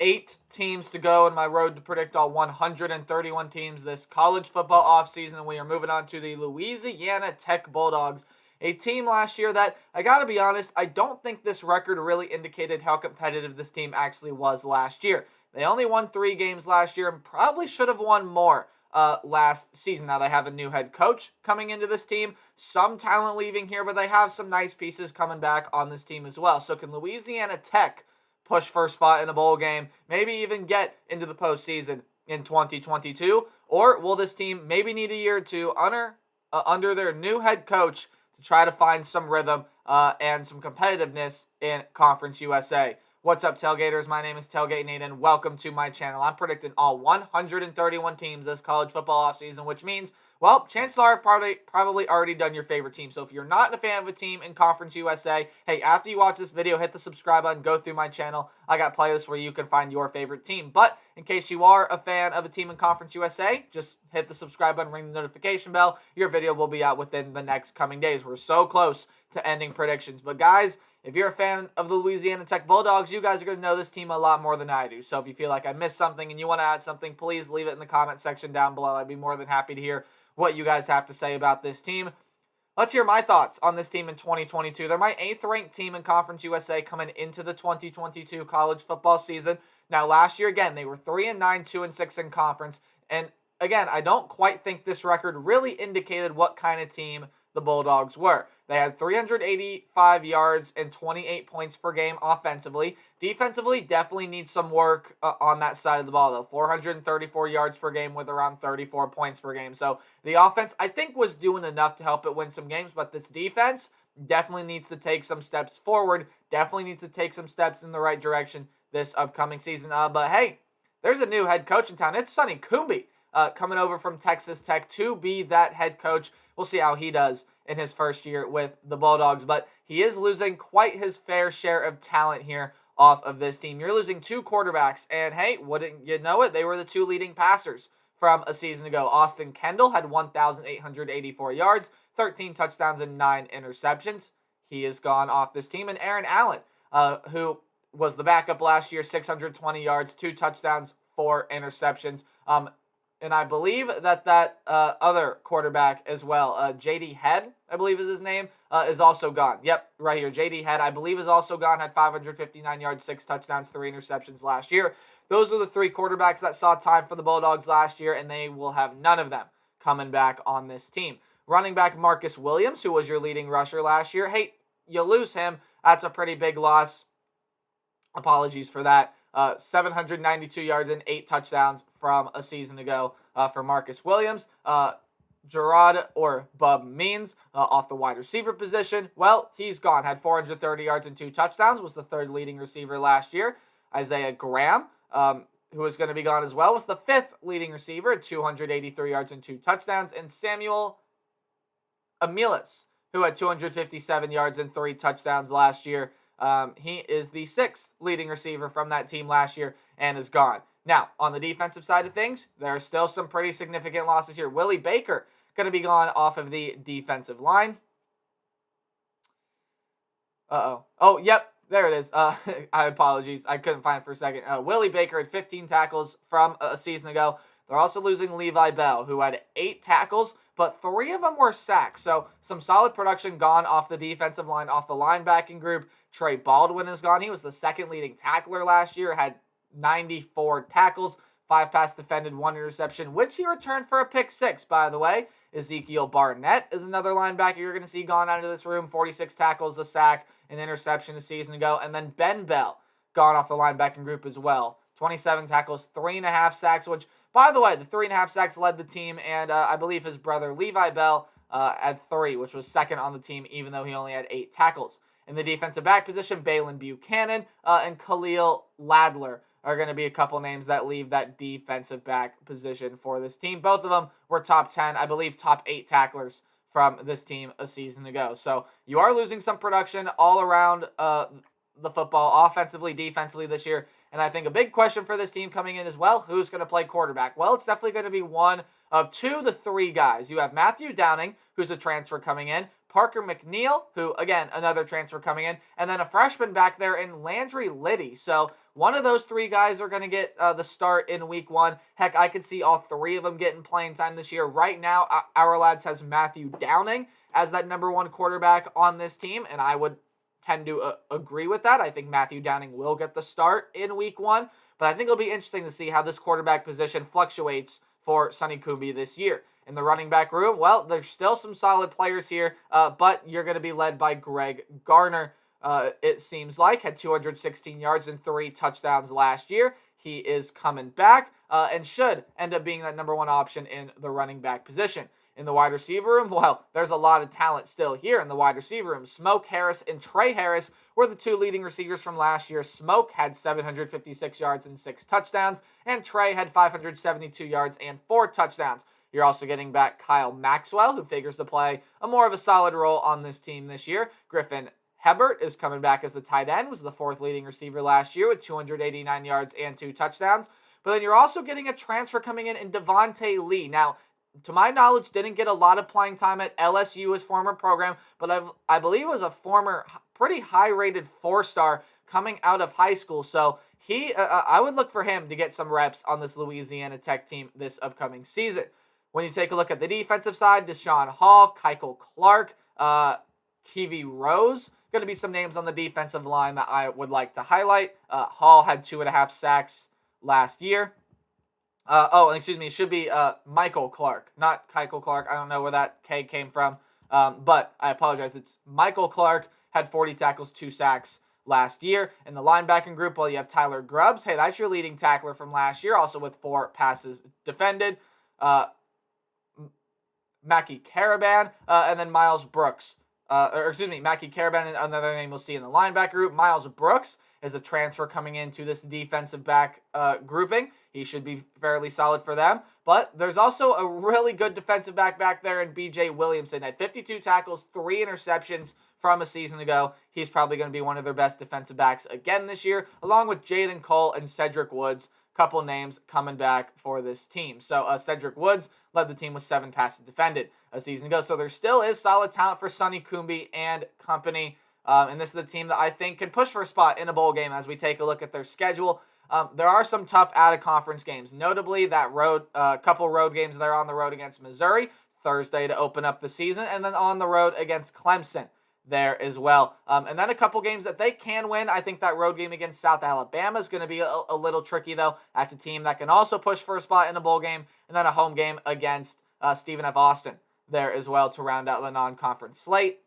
8 teams to go in my road to predict all 131 teams this college football offseason, and we are moving on to the Louisiana Tech Bulldogs, a team last year that, I gotta be honest, I don't think this record really indicated how competitive this team actually was last year. They only won 3 games last year and probably should have won more last season. Now they have a new head coach coming into this team, some talent leaving here, but they have some nice pieces coming back on this team as well. So can Louisiana Tech push for a spot in a bowl game, maybe even get into the postseason in 2022? Or will this team maybe need a year or two under their new head coach to try to find some rhythm and some competitiveness in Conference USA? What's up, Tailgaters? My name is Tailgate Nate, and welcome to my channel. I'm predicting all 131 teams this college football offseason, which means, well, chances are I've probably already done your favorite team. So if you're not a fan of a team in Conference USA, hey, after you watch this video, hit the subscribe button, go through my channel. I got playlists where you can find your favorite team. But in case you are a fan of a team in Conference USA, just hit the subscribe button, ring the notification bell. Your video will be out within the next coming days. We're so close to ending predictions. But guys, if you're a fan of the Louisiana Tech Bulldogs, you guys are going to know this team a lot more than I do. So if you feel like I missed something and you want to add something, please leave it in the comment section down below. I'd be more than happy to hear what you guys have to say about this team. Let's hear my thoughts on this team in 2022. They're my 8th ranked team in Conference USA coming into the 2022 college football season. Now, last year, again, they were 3-9, 2-6 in conference. And again, I don't quite think this record really indicated what kind of team the Bulldogs were. They had 385 yards and 28 points per game offensively. Defensively, definitely needs some work on that side of the ball, though. 434 yards per game with around 34 points per game. So the offense, I think, was doing enough to help it win some games, but this defense definitely needs to take some steps forward, definitely needs to take some steps in the right direction this upcoming season. But hey, there's a new head coach in town. It's Sonny Cumbie coming over from Texas Tech to be that head coach. We'll see how he does in his first year with the Bulldogs, but he is losing quite his fair share of talent here off of this team. You're losing 2 quarterbacks, and hey, wouldn't you know it, they were the 2 leading passers from a season ago. Austin Kendall had 1,884 yards, 13 touchdowns, and 9 interceptions. He is gone off this team. And Aaron Allen, who was the backup last year, 620 yards, 2 touchdowns, 4 interceptions. And I believe that other quarterback as well, J.D. Head, I believe is his name, is also gone. Yep, right here. J.D. Head, I believe, is also gone, had 559 yards, 6 touchdowns, 3 interceptions last year. Those are the 3 quarterbacks that saw time for the Bulldogs last year, and they will have none of them coming back on this team. Running back Marcus Williams, who was your leading rusher last year. Hey, you lose him. That's a pretty big loss. Apologies for that. 792 yards and 8 touchdowns from a season ago for Marcus Williams. Gerard or Bub Means off the wide receiver position. Well, he's gone. Had 430 yards and 2 touchdowns. Was the 3rd leading receiver last year. Isaiah Graham, who is going to be gone as well, was the 5th leading receiver at 283 yards and 2 touchdowns. And Samuel Amilis, who had 257 yards and 3 touchdowns last year. He is the 6th leading receiver from that team last year and is gone. Now, on the defensive side of things, there are still some pretty significant losses here. Willie Baker going to be gone off of the defensive line. Oh, yep, there it is. I apologize. I couldn't find it for a second. Willie Baker had 15 tackles from a season ago. They're also losing Levi Bell, who had 8 tackles, but 3 of them were sacks. So some solid production gone off the defensive line, off the linebacking group. Trey Baldwin is gone. He was the 2nd leading tackler last year, had 94 tackles, 5 pass defended, 1 interception, which he returned for a pick 6, by the way. Ezekiel Barnett is another linebacker you're going to see gone out of this room. 46 tackles, a sack, an interception a season ago. And then Ben Bell gone off the linebacking group as well. 27 tackles, 3.5 sacks, which, by the way, the 3.5 sacks led the team, and I believe his brother Levi Bell had 3, which was 2nd on the team, even though he only had 8 tackles. In the defensive back position, Balin Buchanan and Khalil Ladler are going to be a couple names that leave that defensive back position for this team. Both of them were top 10, I believe top 8 tacklers from this team a season ago. So you are losing some production all around the football, offensively, defensively this year. And I think a big question for this team coming in as well, who's going to play quarterback? Well, it's definitely going to be one of 2 to 3 guys. You have Matthew Downing, who's a transfer coming in, Parker McNeil, who, again, another transfer coming in, and then a freshman back there in Landry Liddy. So one of those three guys are going to get the start in week 1. Heck, I could see all three of them getting playing time this year. Right now, Our Lads has Matthew Downing as that number 1 quarterback on this team, and I would tend to agree with that. I think Matthew Downing will get the start in week 1, but I think it'll be interesting to see how this quarterback position fluctuates for Sonny Cumbie this year. In the running back room, well, there's still some solid players here, but you're going to be led by Greg Garner, it seems like. Had 216 yards and 3 touchdowns last year. He is coming back and should end up being that number 1 option in the running back position. In the wide receiver room, well, there's a lot of talent still here in the wide receiver room. Smoke Harris and Trey Harris were the 2 leading receivers from last year. Smoke had 756 yards and 6 touchdowns, and Trey had 572 yards and 4 touchdowns. You're also getting back Kyle Maxwell, who figures to play a more of a solid role on this team this year. Griffin Hebert is coming back as the tight end, was the 4th leading receiver last year with 289 yards and 2 touchdowns. But then you're also getting a transfer coming in Devontae Lee. Now, to my knowledge, didn't get a lot of playing time at LSU, his former program, but I believe was a former pretty high-rated 4-star coming out of high school. So I would look for him to get some reps on this Louisiana Tech team this upcoming season. When you take a look at the defensive side, Deshaun Hall, Keichel Clark, Kiwi Rose, going to be some names on the defensive line that I would like to highlight. Hall had 2.5 sacks last year. It should be Michael Clark, not Keichel Clark. I don't know where that K came from, but I apologize. It's Michael Clark, had 40 tackles, 2 sacks last year. In the linebacking group, well, you have Tyler Grubbs. Hey, that's your leading tackler from last year, also with 4 passes defended. Mackie Caravan, and then Miles Brooks. Mackie Caravan, and another name we'll see in the linebacker group. Miles Brooks is a transfer coming into this defensive back grouping. He should be fairly solid for them. But there's also a really good defensive back there in B.J. Williamson. Had 52 tackles, 3 interceptions from a season ago. He's probably going to be one of their best defensive backs again this year, along with Jaden Cole and Cedric Woods. Couple names coming back for this team. So Cedric Woods led the team with 7 passes defended a season ago. So there still is solid talent for Sonny Cumbie and company. And this is the team that I think can push for a spot in a bowl game as we take a look at their schedule. There are some tough out-of-conference games, notably that couple road games that are on the road against Missouri, Thursday to open up the season, and then on the road against Clemson there as well. And then a couple games that they can win. I think that road game against South Alabama is going to be a little tricky, though. That's a team that can also push for a spot in a bowl game. And then a home game against Stephen F. Austin there as well to round out the non-conference slate.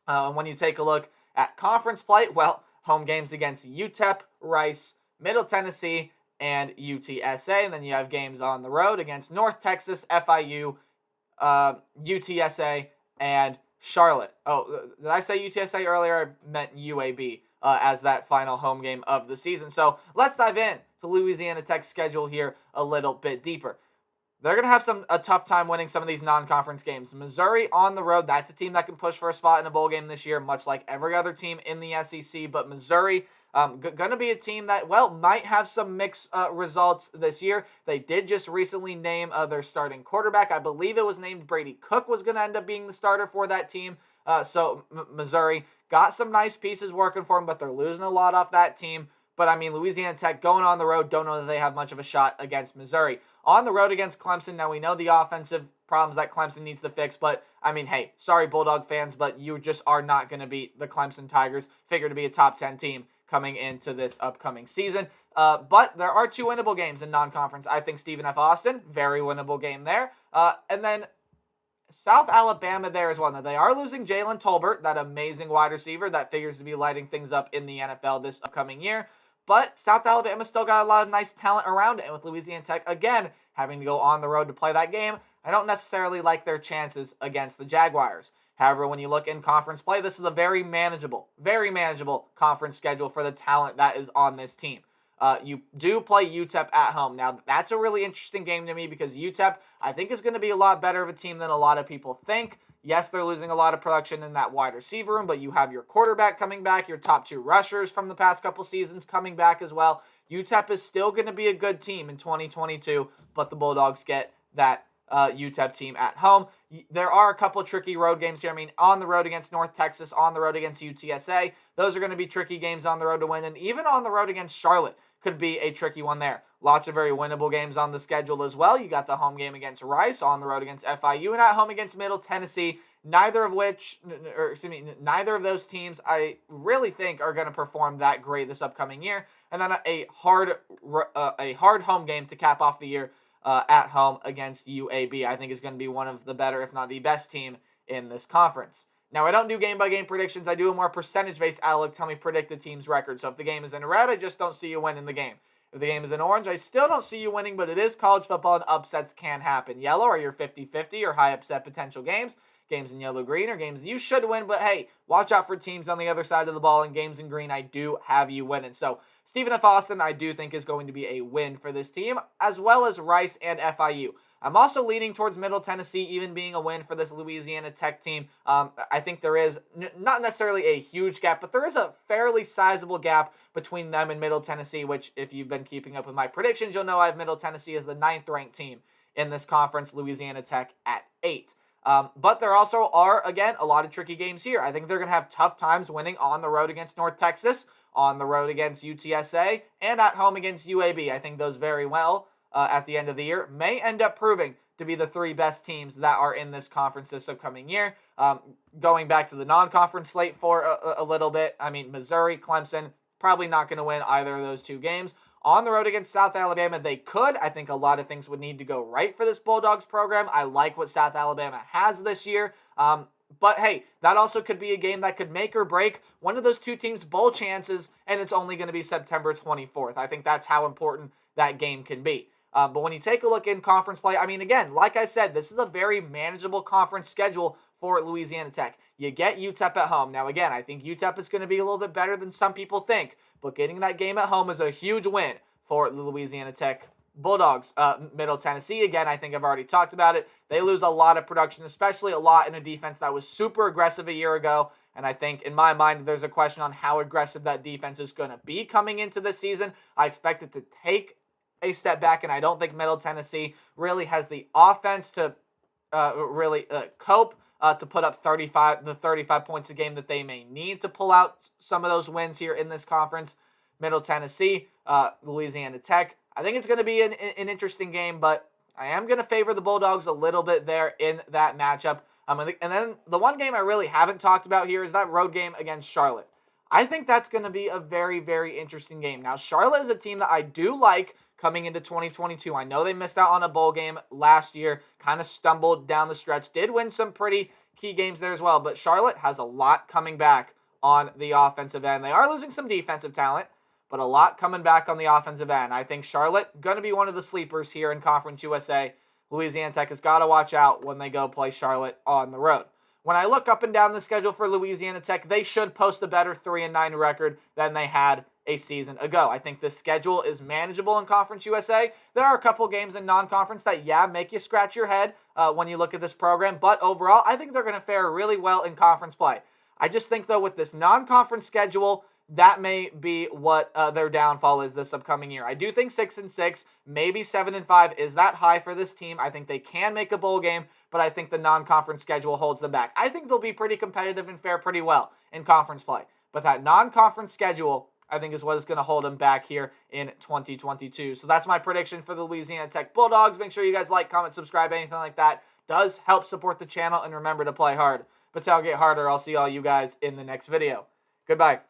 When you take a look at conference play, well, home games against Utep, Rice, Middle Tennessee, and UTSA. And then you have games on the road against North Texas, FIU, UTSA, and Charlotte. Oh, did I say UTSA earlier? I meant UAB as that final home game of the season. So let's dive in to Louisiana Tech's schedule here a little bit deeper. They're going to have a tough time winning some of these non-conference games. Missouri on the road, that's a team that can push for a spot in a bowl game this year, much like every other team in the SEC. But Missouri, going to be a team that, well, might have some mixed results this year. They did just recently name their starting quarterback. I believe it was named Brady Cook was going to end up being the starter for that team. So Missouri got some nice pieces working for them, but they're losing a lot off that team. But, I mean, Louisiana Tech going on the road, don't know that they have much of a shot against Missouri. On the road against Clemson, now we know the offensive problems that Clemson needs to fix, but, I mean, hey, sorry Bulldog fans, but you just are not going to beat the Clemson Tigers, figure to be a top 10 team coming into this upcoming season. But there are 2 winnable games in non-conference. I think Stephen F. Austin, very winnable game there. And then South Alabama there as well. Now, they are losing Jalen Tolbert, that amazing wide receiver that figures to be lighting things up in the NFL this upcoming year. But South Alabama still got a lot of nice talent around it. And with Louisiana Tech, again, having to go on the road to play that game, I don't necessarily like their chances against the Jaguars. However, when you look in conference play, this is a very manageable conference schedule for the talent that is on this team. You do play Utep at home. Now, that's a really interesting game to me because Utep, I think, is going to be a lot better of a team than a lot of people think. Yes, they're losing a lot of production in that wide receiver room, but you have your quarterback coming back, your top 2 rushers from the past couple seasons coming back as well. Utep is still going to be a good team in 2022, but the Bulldogs get that UTEP team at home. there are a couple tricky road games here. I mean, on the road against North Texas, on the road against UTSA, those are going to be tricky games on the road to win, and even on the road against Charlotte could be a tricky one there. Lots of very winnable games on the schedule as well. You got the home game against Rice, on the road against FIU, and at home against Middle Tennessee. Neither of those teams I really think are going to perform that great this upcoming year. And then a hard home game to cap off the year at home against UAB. I think is going to be one of the better, if not the best team in this conference. Now, I don't do game-by-game predictions. I do a more percentage-based outlook. Tell me predict the team's record. So if the game is in red, I just don't see you winning the game. If the game is in orange, I still don't see you winning, but it is college football and upsets can happen. Yellow are your 50-50 or high upset potential games. Games in yellow-green are games you should win, but hey, watch out for teams on the other side of the ball. And games in green, I do have you winning. So Stephen F. Austin, I do think is going to be a win for this team, as well as Rice and FIU. I'm also leaning towards Middle Tennessee even being a win for this Louisiana Tech team. I think there is not necessarily a huge gap, but there is a fairly sizable gap between them and Middle Tennessee, which if you've been keeping up with my predictions, you'll know I have Middle Tennessee as the 9th-ranked team in this conference, Louisiana Tech at 8. But there also are, again, a lot of tricky games here. I think they're going to have tough times winning on the road against North Texas, on the road against UTSA, and at home against UAB. I think those very well at the end of the year may end up proving to be the 3 best teams that are in this conference this upcoming year. Going back to the non-conference slate for a little bit, I mean, Missouri, Clemson, probably not going to win either of those 2 games. On the road against South Alabama, they could. I think a lot of things would need to go right for this Bulldogs program. I like what South Alabama has this year. But hey, that also could be a game that could make or break one of those 2 teams' bowl chances, and it's only going to be September 24th. I think that's how important that game can be. But when you take a look in conference play, I mean, again, like I said, this is a very manageable conference schedule for Louisiana Tech. You get Utep at home. Now, again, I think Utep is going to be a little bit better than some people think, but getting that game at home is a huge win for the Louisiana Tech Bulldogs. Middle Tennessee, again, I think I've already talked about it. They lose a lot of production, especially a lot in a defense that was super aggressive a year ago. And I think, in my mind, there's a question on how aggressive that defense is going to be coming into this season. I expect it to take a step back, and I don't think Middle Tennessee really has the offense to cope to put up 35 points a game that they may need to pull out some of those wins here in this conference. Middle Tennessee, Louisiana Tech. I think it's going to be an interesting game, but I am going to favor the Bulldogs a little bit there in that matchup. And then the one game I really haven't talked about here is that road game against Charlotte. I think that's going to be a very, very interesting game. Now, Charlotte is a team that I do like coming into 2022. I know they missed out on a bowl game last year, kind of stumbled down the stretch, did win some pretty key games there as well, but Charlotte has a lot coming back on the offensive end. They are losing some defensive talent, but a lot coming back on the offensive end. I think Charlotte going to be one of the sleepers here in Conference USA. Louisiana Tech has got to watch out when they go play Charlotte on the road. When I look up and down the schedule for Louisiana Tech, they should post a better 3-9 record than they had a season ago. I think this schedule is manageable in Conference USA. There are a couple games in non-conference that, make you scratch your head when you look at this program, but overall, I think they're going to fare really well in conference play. I just think, though, with this non-conference schedule, that may be what their downfall is this upcoming year. I do think 6-6, maybe 7-5 is that high for this team. I think they can make a bowl game, but I think the non-conference schedule holds them back. I think they'll be pretty competitive and fare pretty well in conference play, but that non-conference schedule, I think, is what is going to hold them back here in 2022. So that's my prediction for the Louisiana Tech Bulldogs. Make sure you guys like, comment, subscribe, anything like that does help support the channel, and remember to play hard. But tailgate harder. I'll see all you guys in the next video. Goodbye.